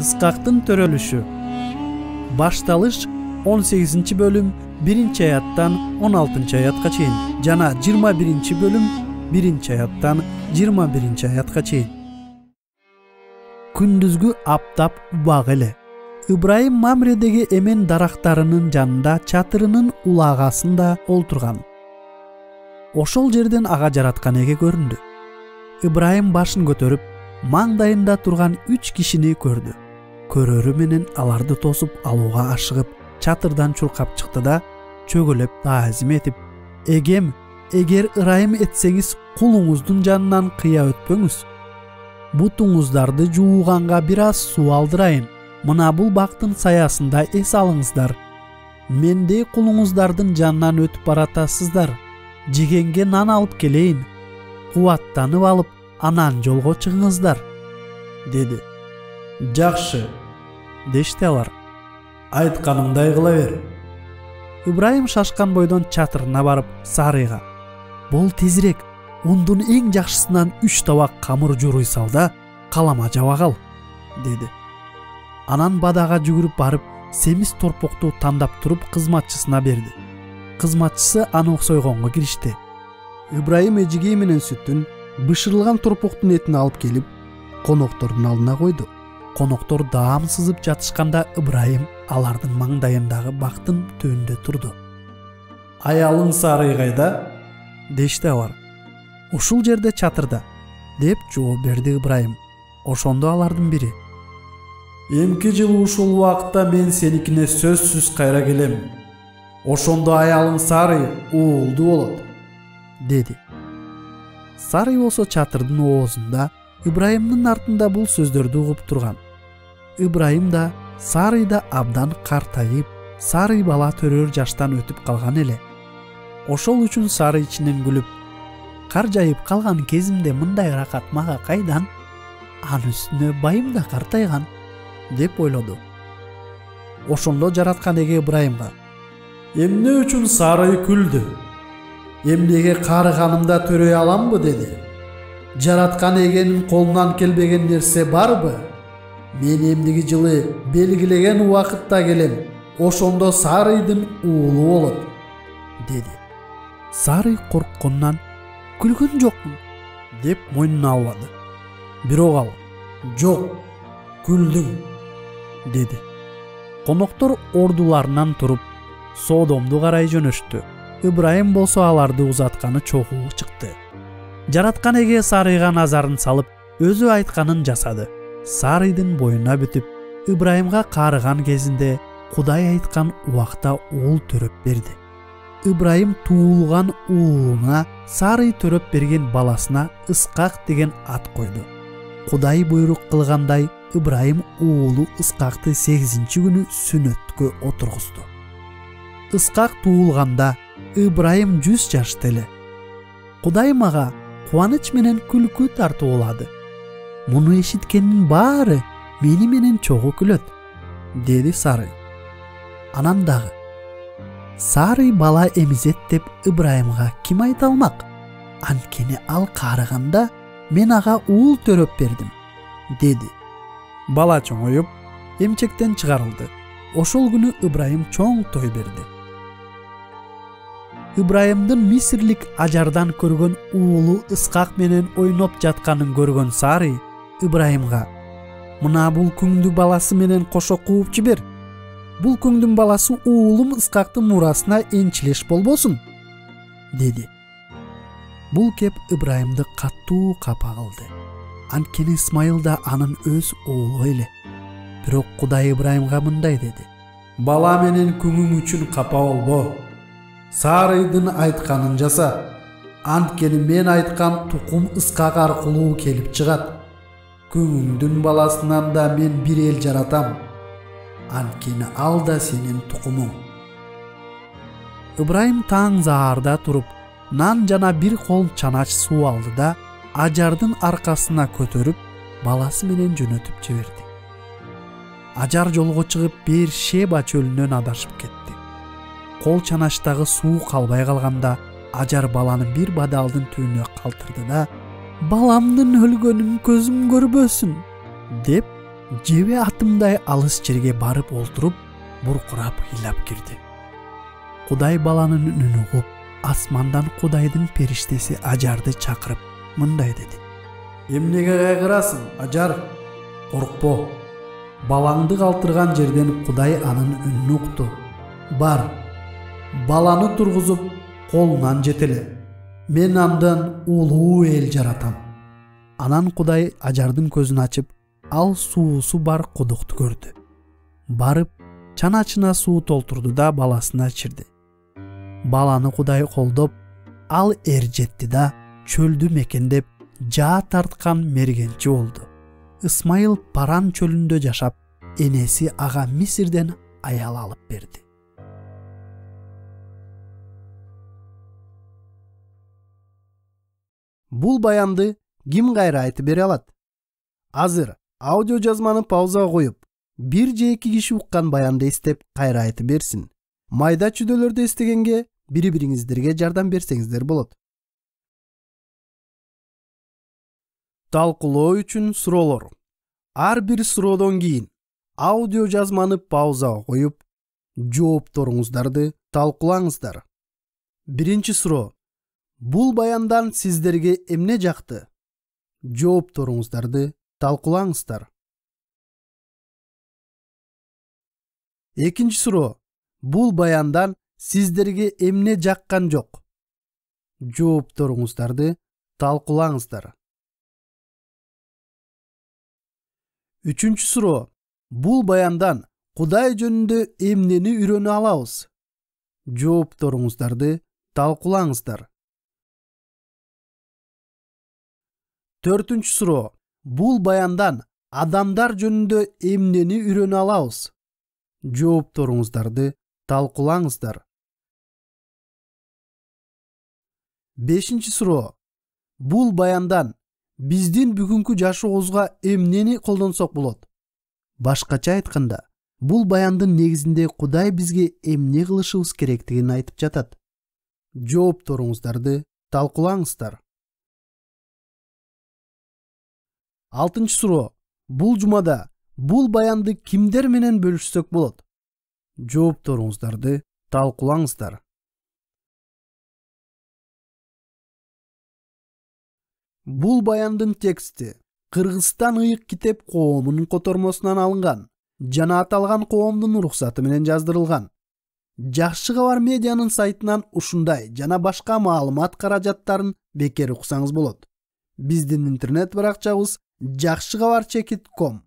Ысқақтың төрөлүшү. Башталыш 18 бөлүм 1-аяттан 16-аятка чейин жана 21 бөлүм 1-аяттан 21-аятка чейин. Күндүзгү аптап убак эле. Ыбрайым Мамредеги эмен дарактарынын жанында чатырынын улагасында олтурган. Ошол жерден ага жараткан эге көрүндү. Ыбрайым башын көтөрүп, маңдайында турган 3 кишини көрдү. Көрөрү менен аларды тосуп алууга ашыгып, чатырдан чуркап чыкты да, чөгөлөп таазим этип: "Эгем, эгер ырайым этсеңиз, кулуңуздун жанынан кыя өтпөңүз. Бутуңуздарды жууганга бир аз суу алдырайын. Мына бул бактын саясында эс алыңыздар. Мендей кулуңуздардын жанынан өтүп баратасыздар. Жегенге нан алып келейин. Кубаттанып алып, анан жолго чыгыңыздар", деди. "Жакшы", дешти алар. "Айтканыңдай кыла бер". Ыбрайым шашкан бойдон чатырына барып Сарыйга: "Бол тезирээк, ундун эң жакшысынан 3 табак камыр жууруй сал да, калама жаба кал", деди. Анан бадага жүгүрүп барып, семиз торпокту тандап туруп кызматчысына берди. Кызматчысы аны сойгонго киришти. Ыбрайым эжигей менен сүттүн, бышырылган торпоктун этин алып келип, коноктордун алдына койду. Коноктор даам сызып жатышканда Ыбрайым алардын маңдайындагы бактын түбүндө турду. "Аялың Сарый кайда?" дешти алар. "Ушул жерде чатырда", деп жооп берди Ыбрайым. Ошондо алардын бири: "Эмки жылы ушул убакытта мен сеникине сөзсүз кайра келем. Ошондо аялың Сарый уулду болот", деди. Сарый болсо чатырдын оозунда, Ыбрайымдын артында бул сөздөрдү угуп турган. Ыбрайым да, Сарый да абдан картайып, Сарый бала төрөр жаштан өтүп калган эле. Ошол үчүн Сарый ичинен күлүп: "Кар жайып калган кезимде мындай рахат мага кайдан? Анын үстүнө байым да картайган", деп ойлоду. Ошондо жараткан эге Ыбрайымга: "Эмне үчүн Сарый күлдү? Эмнеге карыганымда төрөй аламбы?" деди. "Жараткан эгенин колунан келбеген нерсе барбы? Мен эмдиги жылы белгилеген убакытта келем. Ошондо Сарыйдын уулу болот", деди. Сарый коркконунан: "Күлгөн жокмун", деп мойнуна албады. Бирок ал: "Жок, күлдүң", деди. Коноктор ордуларынан туруп, Содомду карай жөнөштү. Ыбрайым болсо аларды узатканы чогуу чыкты. Жараткан эге Сарыйга назарын салып, өзү айтканын жасады. Сарыйдын боюна бүтүп, Ыбрайымга карыган кезинде Кудай айткан убакта уул төрөп берди. Ыбрайым туулган уулуна Сарый төрөп берген баласына Ысқақ деген ат койду. Кудай буйрук кылгандай, Ыбрайым уулу Ысқакты 8-чи күнү сүннөткө отургузду. Ысқақ туулганда Ыбрайым 100 жашта эле. Кудай мага кубаныч менен күлкү тартуулады. "Муну эшиткендин баары мени менен чогуу күлөт", деди Сарый. Анан дагы: "Сарый бала эмизет деп Ыбрайымга ким айта алмак? Анткени ал карыганда мен ага уул төрөп бердим", деди. Бала чоңоюп, эмчектен чыгарылды. Ошол күнү Ыбрайым чоң той берди. Ыбрайымдын Мисирлик Ажардан көргөн уулу Ысқақ менен ойноп жатканын көргөн Сарый Ыбрайымга: "Мына бул күңдү баласы менен кошо кууп жибер. Бул күңдүн баласы уулум Ысқактын мурасына энчилеш болбосун", деди. Бул кеп Ыбрайымды катуу капа кылды. Анткени Исмайыл да анын өз уулу эле. Бирок Кудай Ыбрайымга мындай деди: "Бала менен күңүң үчүн капа болбо. Сарыйдын айтканын жаса. Анткени мен айткан тукум Ысқақ аркылуу келип чыгат. Күңүңдүн баласынан да мен бир эл жаратам. Анткени ал да сенин тукумуң". Ыбрайым таң заарда туруп, нан жана бир кол чанач суу алды да, Ажардын аркасына көтөрүп, баласы менен жөнөтүп жиберди. Ажар жолго чыгып, Беер-шеба чөлүнөн адашып кетти. Кол чаначтагы суу калбай калганда, Ажар баланы бир бадалдын түбүнө калтырды да: "Баламдын өлгөнүн көзүм көрбөсүн", деп жебе атымдай алыс жерге барып олтуруп буркурап ыйлап кирди. Кудай баланын үнүн угуп, асмандан Кудайдын периштеси Ажарды чакырып мындай деди: "Эмнеге кайгырасың, Ажар? Коркпо. Балаңды калтырган жерден Кудай анын үнүн укту. Бар, баланы тургузуп колунан жетеле. Мен андан улуу эл жаратам." Анан Кудай Ажардын көзүн ачып, ал суусу бар кудукту көрдү. Барып, чана-чына суу толтурду да баласына ичирди. Баланы Кудай колдоп, ал жетти да чөлдү мекендеп, жаа тарткан мергенчи болду. Исмайыл Паран чөлүндө жашап, энеси ага Мисирден аял алып берди. Бул баянды ким кайра айтып бере алат? Азыр аудио жазманы паузага коюп, бир же эки киши уккан баянды эстеп кайра айтып берсин. Майда чүдөлөрдү эстегенге бири-бириңиздерге жардам берсеңиздер болот. Талкуулоо үчүн суроолор. Ар бир суроодон кийин аудио жазманы паузага коюп, жоопторуңуздарды талкуулаңыздар. Биринчи суроо. Бул баяндан сиздерге эмне жакты? Жоопторуңуздарды талкуулаңыздар. Экинчи суроо. Бул баяндан сиздерге эмне жаккан жок? Жоопторуңуздарды талкуулаңыздар. Үчүнчү суроо. Бул баяндан Кудай жөнүндө эмнени үйрөнө алабыз? Жоопторуңуздарды талкуулаңыздар. Төртүнчү суроо. Бул баяндан адамдар жөнүндө эмнени үйрөнө алабыз? Жоопторуңуздарды талкуулаңыздар. Бешинчи суроо. Бул баяндан биздин бүгүнкү жашообузга эмнени колдонсок болот? Башкача айтканда, бул баяндын негизинде Кудай бизге эмне кылышыбыз керектигин айтып жатат. Жоопторуңуздарды талкуулаңыздар. Алтынчы суроо. Бул жумада бул баянды кимдер менен бөлүшсөк болот? Жоопторуңуздарды талкуулаңыздар. Бул баяндын тексти Кыргызстан ыйык китеп коомунун котормосунан алынган жана аталган коомдун уруксаты менен жаздырылган. Жакшы кабар медианын сайтынан ушундай жана башка маалымат каражаттарын бекер уксаңыз болот. Биздин интернет баракчабыз jakshykhabar.com